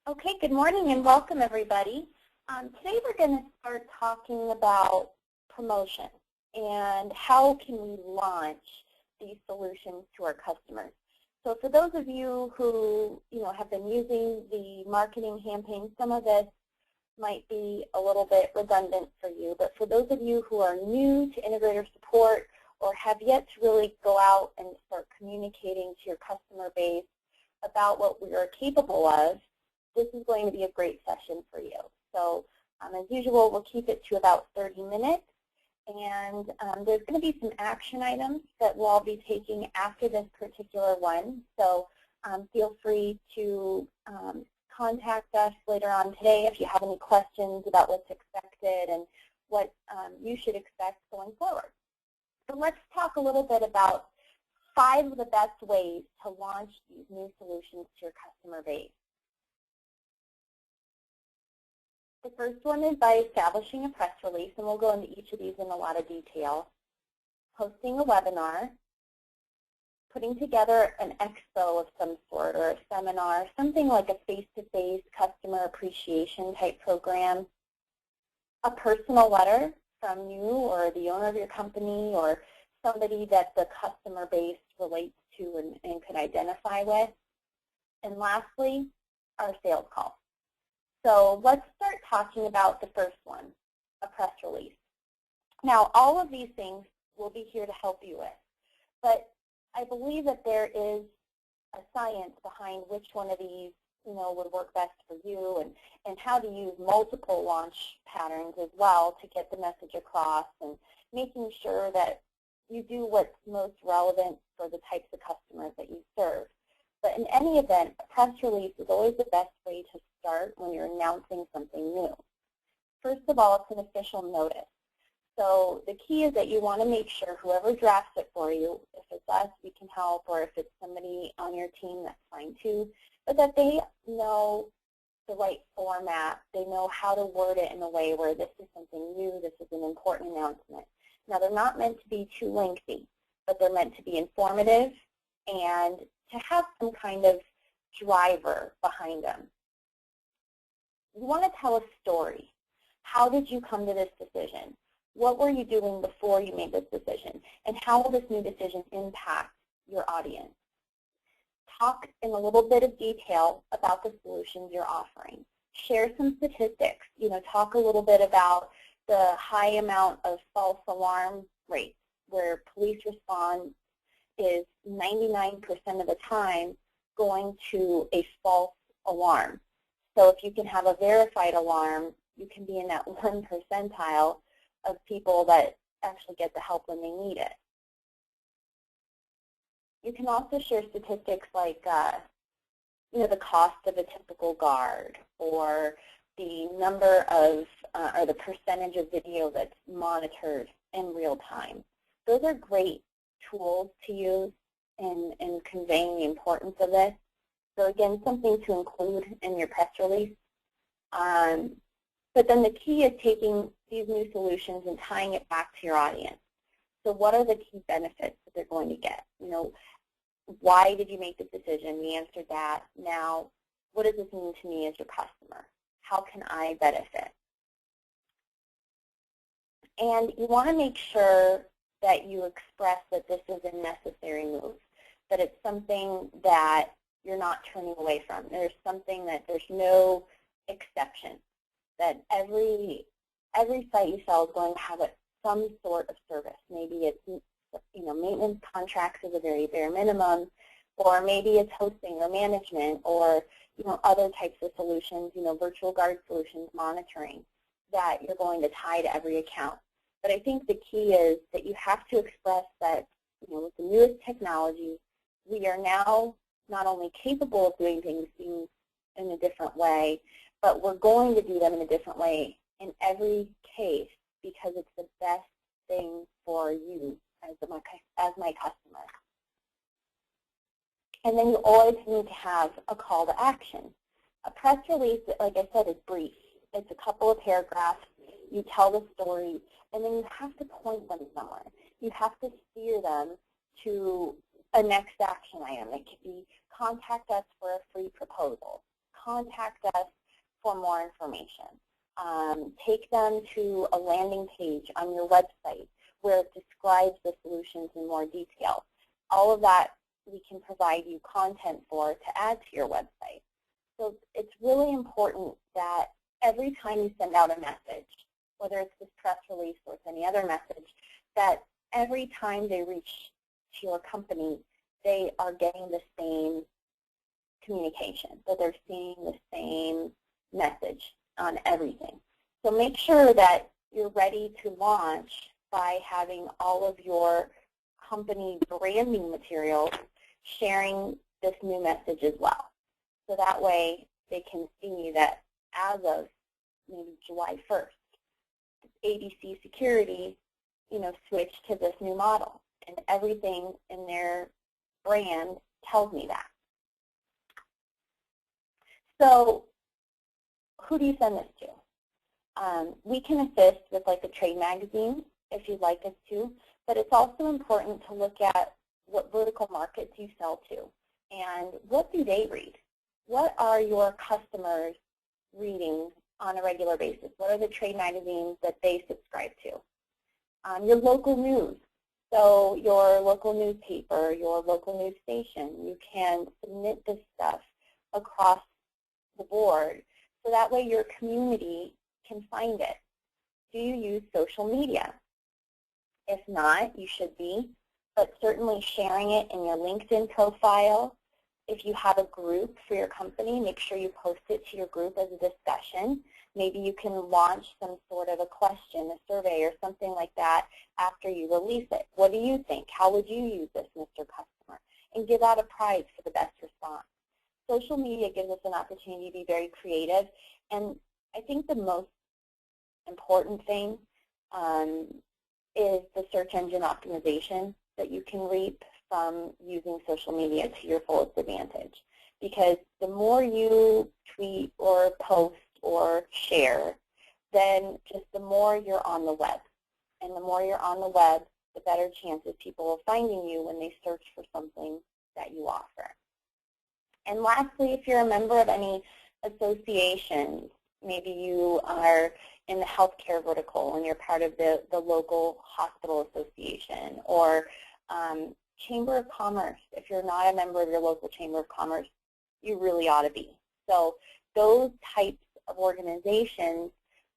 Okay, good morning and welcome everybody. Today we're going to start talking about promotion and how can we launch these solutions to our customers. So for those of you who have been using the marketing campaign, some of this might be a little bit redundant for you, but for those of you who are new to integrator support or have yet to really go out and start communicating to your customer base about what we are capable of, this is going to be a great session for you. So as usual, we'll keep it to about 30 minutes. And there's going to be some action items that we'll all be taking after this particular one. So feel free to contact us later on today if you have any questions about what's expected and what you should expect going forward. So let's talk a little bit about 5 of the best ways to launch these new solutions to your customer base. The first one is by establishing a press release, and we'll go into each of these in a lot of detail. Hosting a webinar, putting together an expo of some sort or a seminar, something like a face-to-face customer appreciation type program, a personal letter from you or the owner of your company or somebody that the customer base relates to and could identify with, and lastly, our sales call. So let's start talking about the first one, a press release. Now, all of these things we'll be here to help you with, but I believe that there is a science behind which one of these would work best for you and how to use multiple launch patterns as well to get the message across and making sure that you do what's most relevant for the types of customers that you serve. But in any event, a press release is always the best way to start when you're announcing something new. First of all, it's an official notice. So the key is that you want to make sure whoever drafts it for you, if it's us, we can help, or if it's somebody on your team, that's fine too, but that they know the right format. They know how to word it in a way where this is something new, this is an important announcement. Now, they're not meant to be too lengthy, but they're meant to be informative and to have some kind of driver behind them. You want to tell a story. How did you come to this decision? What were you doing before you made this decision? And how will this new decision impact your audience? Talk in a little bit of detail about the solutions you're offering. Share some statistics. Talk a little bit about the high amount of false alarm rates where police response is 99% of the time going to a false alarm. So if you can have a verified alarm, you can be in that 1 percentile of people that actually get the help when they need it. You can also share statistics like the cost of a typical guard or the number of or the percentage of video that's monitored in real time. Those are great tools to use in conveying the importance of this. So again, something to include in your press release. But then the key is taking these new solutions and tying it back to your audience. So what are the key benefits that they're going to get? Why did you make this decision? We answered that. Now, what does this mean to me as your customer? How can I benefit? And you want to make sure that you express that this is a necessary move, that it's something that you're not turning away from. There's something that there's no exception, that every site you sell is going to have some sort of service. Maybe it's maintenance contracts is a very bare minimum, or maybe it's hosting or management, or other types of solutions, virtual guard solutions, monitoring, that you're going to tie to every account. But I think the key is that you have to express that, with the newest technology, we are now not only capable of doing things in a different way, but we're going to do them in a different way in every case because it's the best thing for you as my customer. And then you always need to have a call to action. A press release, like I said, is brief. It's a couple of paragraphs. You tell the story, and then you have to point them somewhere. You have to steer them to a next action item. It could be contact us for a free proposal, contact us for more information. Take them to a landing page on your website where it describes the solutions in more detail. All of that we can provide you content for to add to your website. So it's really important that every time you send out a message, whether it's this press release or it's any other message, that every time they reach to your company, they are getting the same communication, that they're seeing the same message on everything. So make sure that you're ready to launch by having all of your company branding materials sharing this new message as well. So that way they can see that as of maybe July 1st, ABC Security, switched to this new model, and everything in their brand tells me that. So who do you send this to? We can assist with like a trade magazine if you'd like us to, but it's also important to look at what vertical markets you sell to and what do they read? What are your customers reading on a regular basis? What are the trade magazines that they subscribe to? Your local news. So your local newspaper, your local news station, you can submit this stuff across the board so that way your community can find it. Do you use social media? If not, you should be, but certainly sharing it in your LinkedIn profile. If you have a group for your company, make sure you post it to your group as a discussion. Maybe you can launch some sort of a question, a survey, or something like that after you release it. What do you think? How would you use this, Mr. Customer? And give out a prize for the best response. Social media gives us an opportunity to be very creative, and I think the most important thing is the search engine optimization that you can reap from using social media to your fullest advantage. Because the more you tweet or post or share, then just the more you're on the web. And the more you're on the web, the better chances people are finding you when they search for something that you offer. And lastly, if you're a member of any associations, maybe you are in the healthcare vertical and you're part of the local hospital association, or Chamber of Commerce. If you're not a member of your local Chamber of Commerce, you really ought to be. So those types of organizations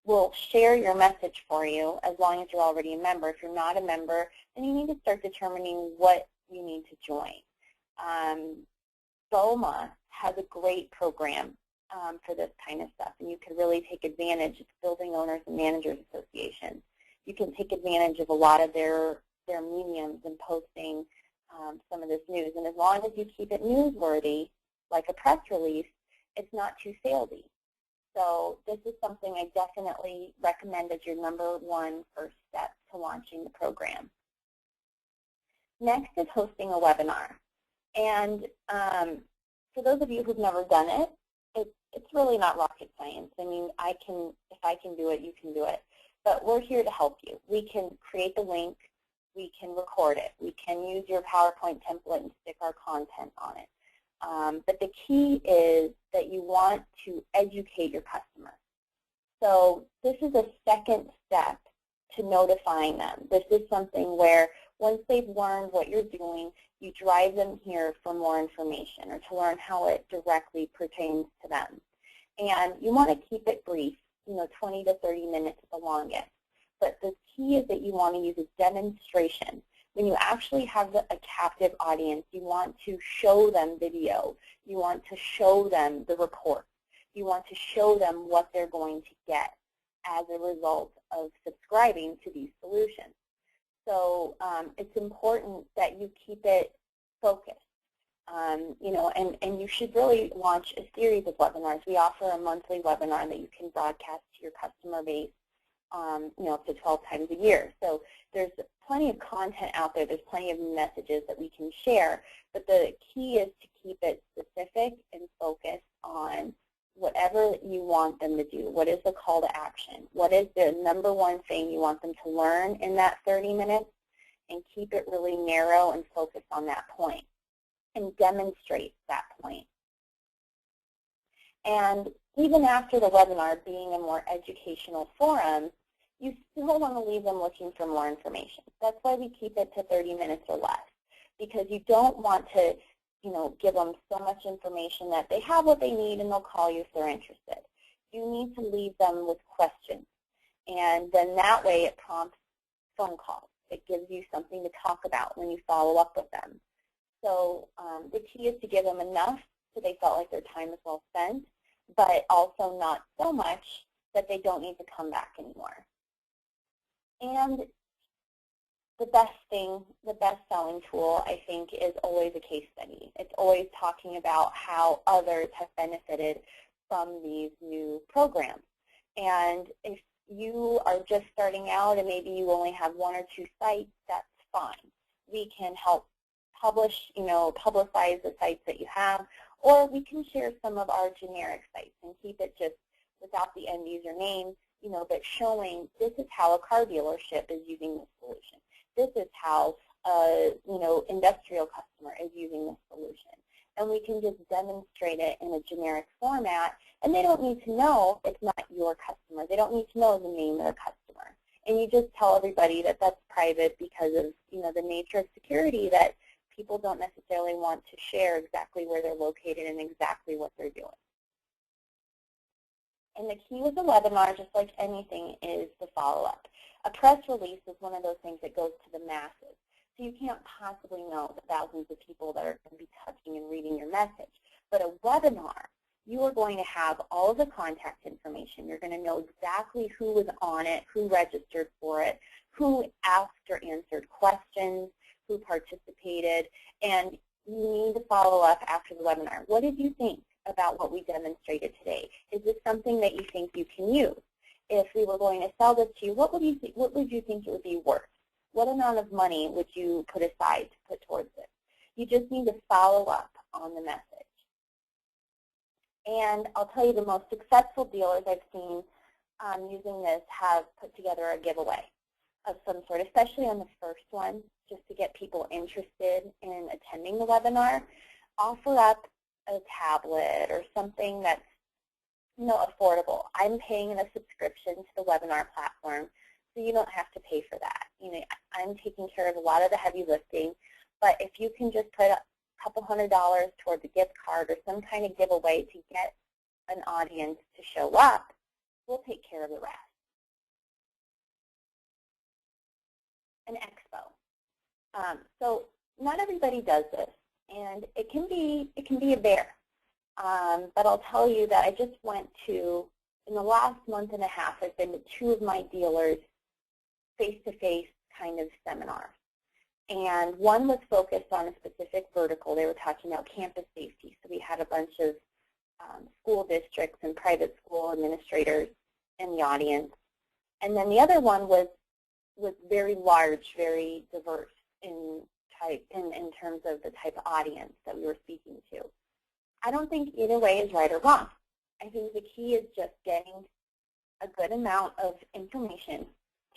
will share your message for you as long as you're already a member. If you're not a member, then you need to start determining what you need to join. BOMA has a great program for this kind of stuff, and you can really take advantage. It's Building Owners and Managers Association. You can take advantage of a lot of their mediums and posting some of this news. And as long as you keep it newsworthy, like a press release, it's not too salesy. So this is something I definitely recommend as your #1 first step to launching the program. Next is hosting a webinar. And for those of you who've never done it, it's really not rocket science. I mean, if I can do it, you can do it. But we're here to help you. We can create the link. We can record it. We can use your PowerPoint template and stick our content on it. But the key is that you want to educate your customer. So this is a second step to notifying them. This is something where once they've learned what you're doing, you drive them here for more information or to learn how it directly pertains to them. And you want to keep it brief, 20 to 30 minutes at the longest. But the key is that you want to use a demonstration. When you actually have a captive audience, you want to show them video. You want to show them the report. You want to show them what they're going to get as a result of subscribing to these solutions. So it's important that you keep it focused. And you should really launch a series of webinars. We offer a monthly webinar that you can broadcast to your customer base, up to 12 times a year. So there's plenty of content out there. There's plenty of messages that we can share. But the key is to keep it specific and focused on whatever you want them to do. What is the call to action? What is the #1 thing you want them to learn in that 30 minutes? And keep it really narrow and focused on that point and demonstrate that point. And even after the webinar being a more educational forum, you still want to leave them looking for more information. That's why we keep it to 30 minutes or less, because you don't want to, give them so much information that they have what they need and they'll call you if they're interested. You need to leave them with questions, and then that way it prompts phone calls. It gives you something to talk about when you follow up with them. So the key is to give them enough so they felt like their time is well spent, but also not so much that they don't need to come back anymore. And the best thing, the best selling tool, I think, is always a case study. It's always talking about how others have benefited from these new programs. And if you are just starting out and maybe you only have 1 or 2 sites, that's fine. We can help publicize the sites that you have, or we can share some of our generic sites and keep it just without the end user name, but showing this is how a car dealership is using this solution. This is how industrial customer is using this solution. And we can just demonstrate it in a generic format, and they don't need to know it's not your customer. They don't need to know the name of the customer. And you just tell everybody that that's private because of the nature of security, that people don't necessarily want to share exactly where they're located and exactly what they're doing. And the key with the webinar, just like anything, is the follow-up. A press release is one of those things that goes to the masses. So you can't possibly know the thousands of people that are going to be touching and reading your message. But a webinar, you are going to have all of the contact information. You're going to know exactly who was on it, who registered for it, who asked or answered questions, who participated, and you need to follow up after the webinar. What did you think about what we demonstrated today? Is this something that you think you can use? If we were going to sell this to you, what would you think it would be worth? What amount of money would you put aside to put towards it? You just need to follow up on the message. And I'll tell you, the most successful dealers I've seen using this have put together a giveaway of some sort, especially on the first one, just to get people interested in attending the webinar. Offer up a tablet or something that's affordable. I'm paying a subscription to the webinar platform, so you don't have to pay for that. I'm taking care of a lot of the heavy lifting, but if you can just put a couple $100 towards a gift card or some kind of giveaway to get an audience to show up, we'll take care of the rest. An expo. So not everybody does this, and it can be a bear. But I'll tell you that I just went to, in the last month and a half, I've been to 2 of my dealers face-to-face kind of seminars. And one was focused on a specific vertical. They were talking about campus safety. So we had a bunch of school districts and private school administrators in the audience. And then the other one was very large, very diverse in terms of the type of audience that we were speaking to. I don't think either way is right or wrong. I think the key is just getting a good amount of information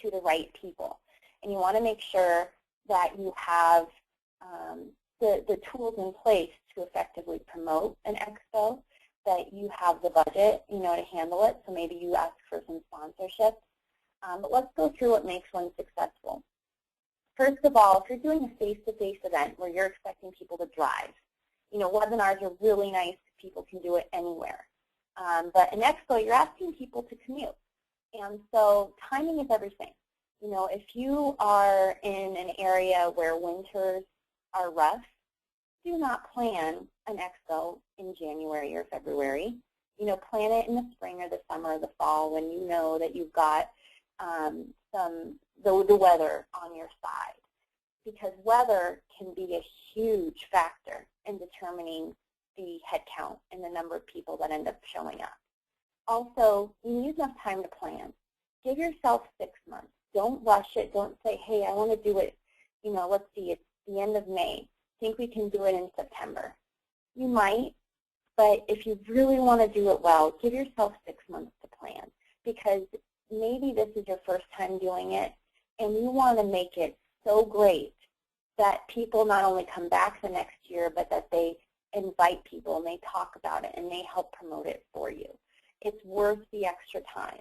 to the right people. And you want to make sure that you have the tools in place to effectively promote an expo, that you have the budget, to handle it. So maybe you ask for some sponsorship. But let's go through what makes one successful. First of all, if you're doing a face-to-face event where you're expecting people to drive, webinars are really nice. People can do it anywhere. But in expo, you're asking people to commute. And so timing is everything. If you are in an area where winters are rough, do not plan an expo in January or February. Plan it in the spring or the summer or the fall when you know that you've got the weather on your side. Because weather can be a huge factor in determining the head count and the number of people that end up showing up. Also, you need enough time to plan. Give yourself 6 months. Don't rush it. Don't say, hey, I want to do it, let's see, it's the end of May. Think we can do it in September. You might, but if you really want to do it well, give yourself 6 months to plan, because maybe this is your first time doing it, and you want to make it so great that people not only come back the next year, but that they invite people and they talk about it and they help promote it for you. It's worth the extra time.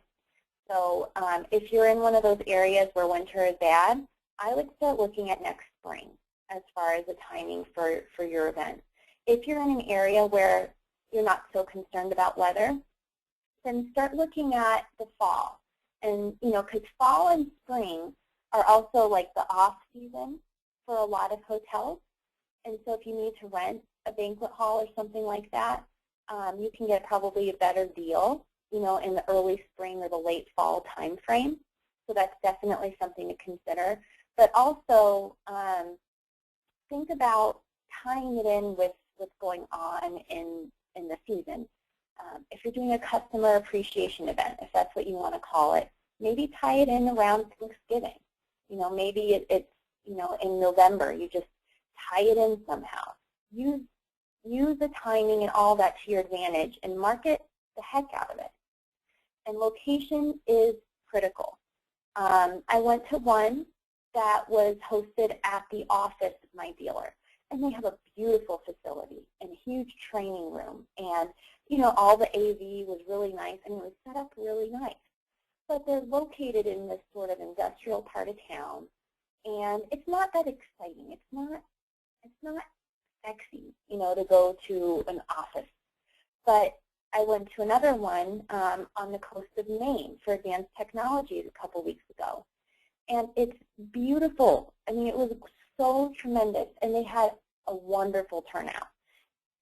So if you're in one of those areas where winter is bad, I would start looking at next spring as far as the timing for your event. If you're in an area where you're not so concerned about weather, then start looking at the fall. And, you know, because fall and spring are also like the off season for a lot of hotels. And so if you need to rent a banquet hall or something like that, you can get probably a better deal, you know, in the early spring or the late fall time frame. So that's definitely something to consider. But also think about tying it in with what's going on in the season. If you're doing a customer appreciation event, if that's what you want to call it, maybe tie it in around Thanksgiving. You know, maybe it's, you know, in November, you just tie it in somehow. Use the timing and all that to your advantage and market the heck out of it. And location is critical. I went to one that was hosted at the office of my dealer. And they have a beautiful facility and a huge training room. And, you know, all the AV was really nice and it was set up really nice. But they're located in this sort of industrial part of town. And it's not that exciting. It's not sexy, you know, to go to an office. But I went to another one on the coast of Maine for advanced technologies a couple weeks ago. And it's beautiful. I mean, it was so tremendous, and they had a wonderful turnout.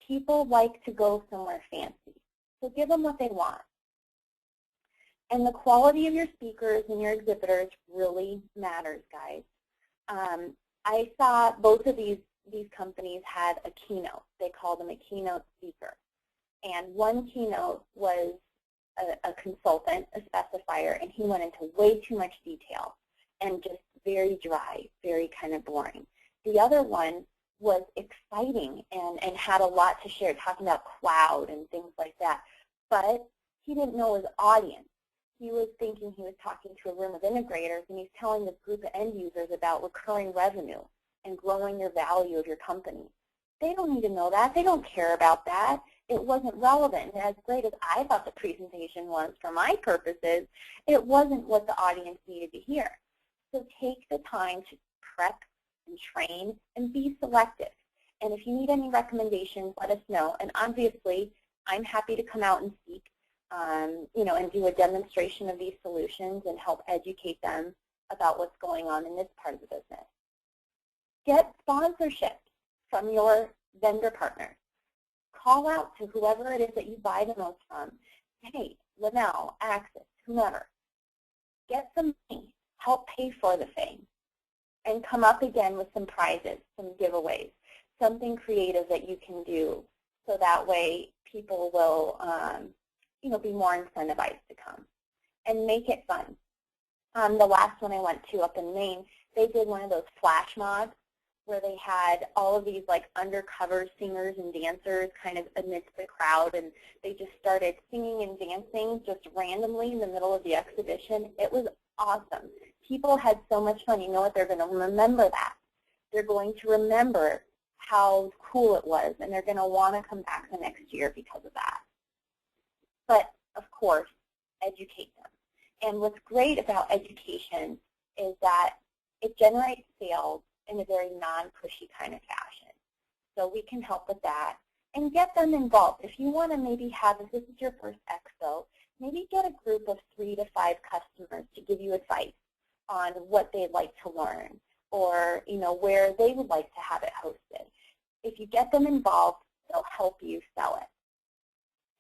People like to go somewhere fancy, so give them what they want. And the quality of your speakers and your exhibitors really matters, guys. I saw both of these companies had a keynote. They called them a keynote speaker. And one keynote was a consultant, a specifier, and he went into way too much detail and just very dry, very kind of boring. The other one was exciting and had a lot to share, talking about cloud and things like that. But he didn't know his audience. He was thinking he was talking to a room of integrators, and he's telling this group of end users about recurring revenue and growing your value of your company. They don't need to know that. They don't care about that. It wasn't relevant. And as great as I thought the presentation was for my purposes, it wasn't what the audience needed to hear. So take the time to prep and train and be selective. And if you need any recommendations, let us know. And obviously, I'm happy to come out and speak, you know, and do a demonstration of these solutions and help educate them about what's going on in this part of the business. Get sponsorship from your vendor partners. Call out to whoever it is that you buy the most from. Hey, Linnell, Axis, whomever. Get some money. Help pay for the thing. And come up again with some prizes, some giveaways, something creative that you can do so that way people will you know, be more incentivized to come. And make it fun. The last one I went to up in Maine, they did one of those flash mobs where they had all of these like undercover singers and dancers kind of amidst the crowd, and they just started singing and dancing just randomly in the middle of the exhibition. It was awesome. People had so much fun. You know what? They're going to remember that. They're going to remember how cool it was, and they're going to want to come back the next year because of that. But, of course, educate them. And what's great about education is that it generates sales in a very non-pushy kind of fashion. So we can help with that and get them involved. If you want to maybe have, if this is your first expo, maybe get a group of 3 to 5 customers to give you advice on what they'd like to learn or, you know, where they would like to have it hosted. If you get them involved, they'll help you sell it.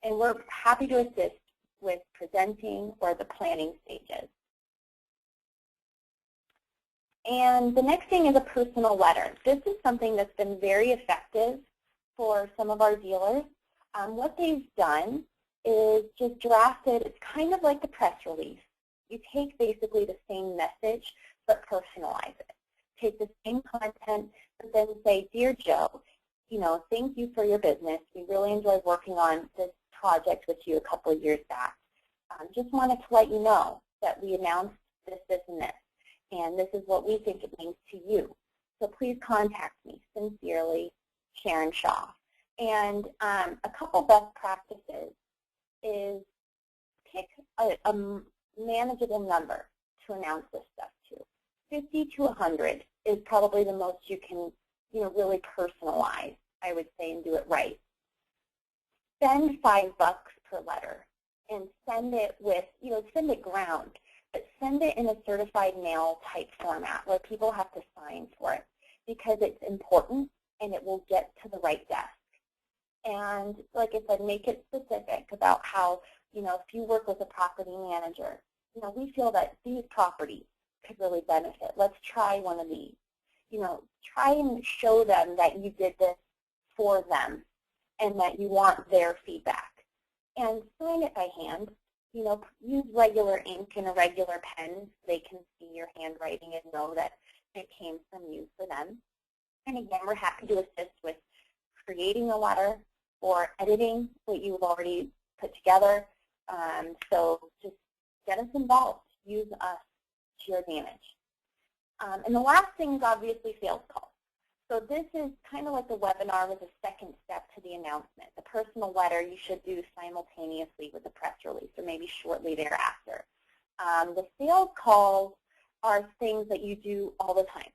And we're happy to assist with presenting or the planning stages. And the next thing is a personal letter. This is something that's been very effective for some of our dealers. What they've done is just drafted, it's kind of like the press release. You take basically the same message, but personalize it. Take the same content, but then say, Dear Joe, you know, thank you for your business. We really enjoyed working on this project with you a couple of years back. Just wanted to let you know that we announced this, this, and this. And this is what we think it means to you. So please contact me. Sincerely, Sharon Shaw. And a couple best practices is pick a manageable number to announce this stuff to. 50 to 100 is probably the most you can, really personalize, I would say, and do it right. Spend $5 per letter and send it with, send it ground, but send it in a certified mail type format where people have to sign for it because it's important and it will get to the right desk. And like I said, make it specific about how, if you work with a property manager, we feel that these properties could really benefit. Let's try one of these. Try and show them that you did this for them and that you want their feedback. And sign it by hand. Use regular ink and a regular pen so they can see your handwriting and know that it came from you for them. And again, we're happy to assist with creating a letter or editing what you've already put together. So just get us involved. Use us to your advantage. And the last thing is obviously sales calls. So this is kind of like the webinar with a second step to the announcement. The personal letter you should do simultaneously with the press release or maybe shortly thereafter. The sales calls are things that you do all the time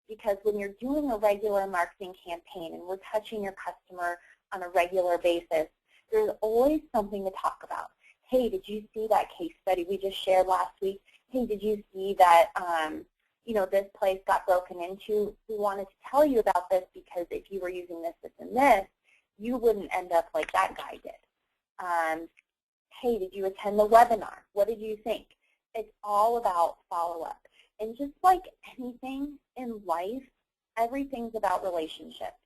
because when you're doing a regular marketing campaign and we're touching your customer on a regular basis, there's always something to talk about. Hey, did you see that case study we just shared last week? Hey, did you see that this place got broken into? We wanted to tell you about this because if you were using this, this, and this, you wouldn't end up like that guy did. Hey, did you attend the webinar? What did you think? It's all about follow-up. And just like anything in life, everything's about relationships.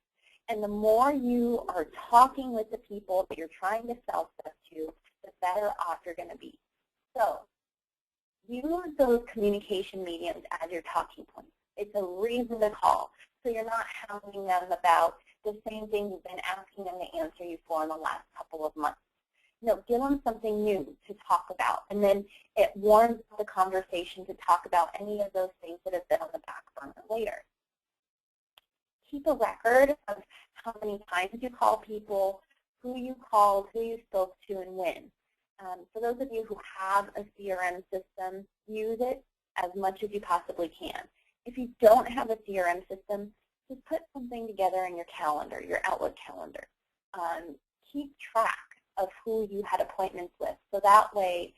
And the more you are talking with the people that you're trying to sell stuff to, the better off you're going to be. So use those communication mediums as your talking points. It's a reason to call. So you're not hounding them about the same thing you've been asking them to answer you for in the last couple of months. Give them something new to talk about. And then it warms the conversation to talk about any of those things that have been on the back burner later. Keep a record of how many times you call people, who you called, who you spoke to, and when. For those of you who have a CRM system, use it as much as you possibly can. If you don't have a CRM system, just put something together in your calendar, your Outlook calendar. Keep track of who you had appointments with. So that way,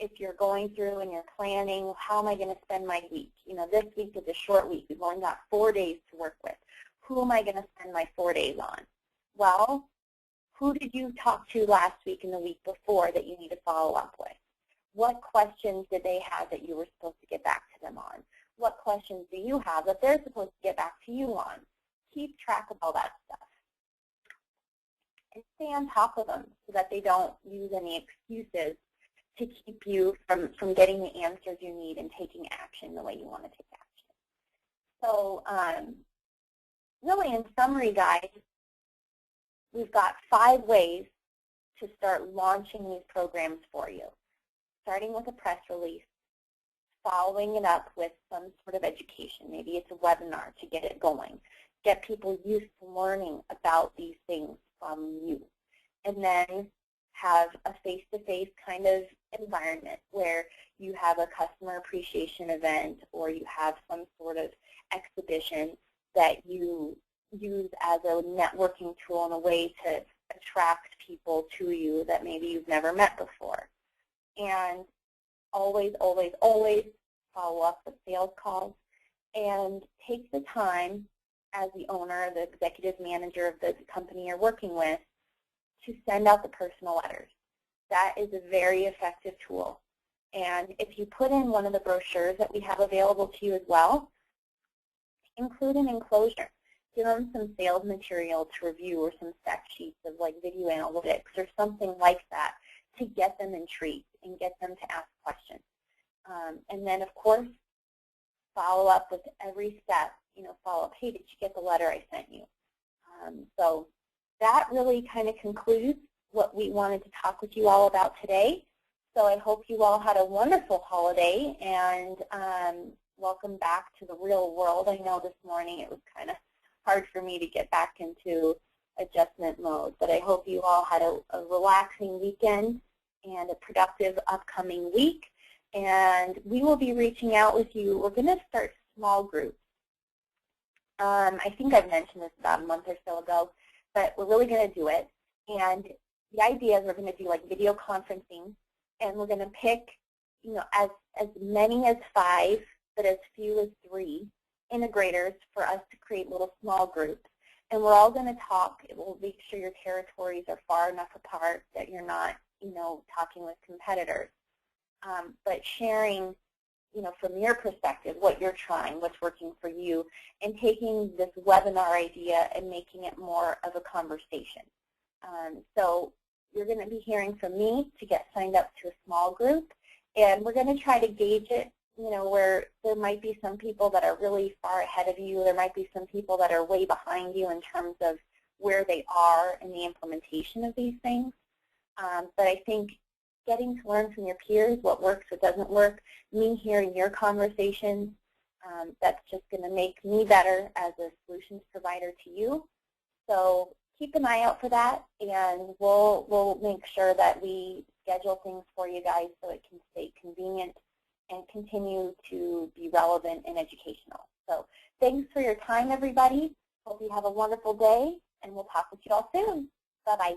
if you're going through and you're planning, how am I going to spend my week? This week is a short week. We've only got 4 days to work with. Who am I going to spend my 4 days on? Well, who did you talk to last week and the week before that you need to follow up with? What questions did they have that you were supposed to get back to them on? What questions do you have that they're supposed to get back to you on? Keep track of all that stuff. And stay on top of them so that they don't use any excuses to keep you from getting the answers you need and taking action the way you want to take action. So really, in summary, guys, we've got 5 ways to start launching these programs for you. Starting with a press release, following it up with some sort of education. Maybe it's a webinar to get it going. Get people used to learning about these things from you. And then have a face-to-face kind of environment where you have a customer appreciation event or you have some sort of exhibition that you use as a networking tool and a way to attract people to you that maybe you've never met before. And always, always, always follow up with sales calls and take the time as the owner, the executive manager of the company you're working with to send out the personal letters. That is a very effective tool. And if you put in one of the brochures that we have available to you as well, include an enclosure. Give them some sales material to review or some fact sheets of like video analytics or something like that to get them intrigued and get them to ask questions. And then, of course, follow up with every step. Follow up, hey, did you get the letter I sent you? So that really kind of concludes what we wanted to talk with you all about today. So I hope you all had a wonderful holiday and welcome back to the real world. I know this morning it was kind of hard for me to get back into adjustment mode. But I hope you all had a relaxing weekend and a productive upcoming week. And we will be reaching out with you. We're going to start small groups. I think I've mentioned this about a month or so ago, but we're really going to do it. And the idea is we're going to do like video conferencing, and we're going to pick, you know, as many as 5, but as few as 3 integrators for us to create little small groups. And we're all going to talk. We'll make sure your territories are far enough apart that you're not, you know, talking with competitors. But sharing, you know, from your perspective, what you're trying, what's working for you, and taking this webinar idea and making it more of a conversation. So you're going to be hearing from me to get signed up to a small group, and we're going to try to gauge it, you know, where there might be some people that are really far ahead of you. There might be some people that are way behind you in terms of where they are in the implementation of these things. But I think getting to learn from your peers what works, what doesn't work, me hearing your conversations, that's just going to make me better as a solutions provider to you. So keep an eye out for that, and we'll make sure that we schedule things for you guys so it can stay convenient and continue to be relevant and educational. So thanks for your time, everybody. Hope you have a wonderful day, and we'll talk with you all soon. Bye-bye.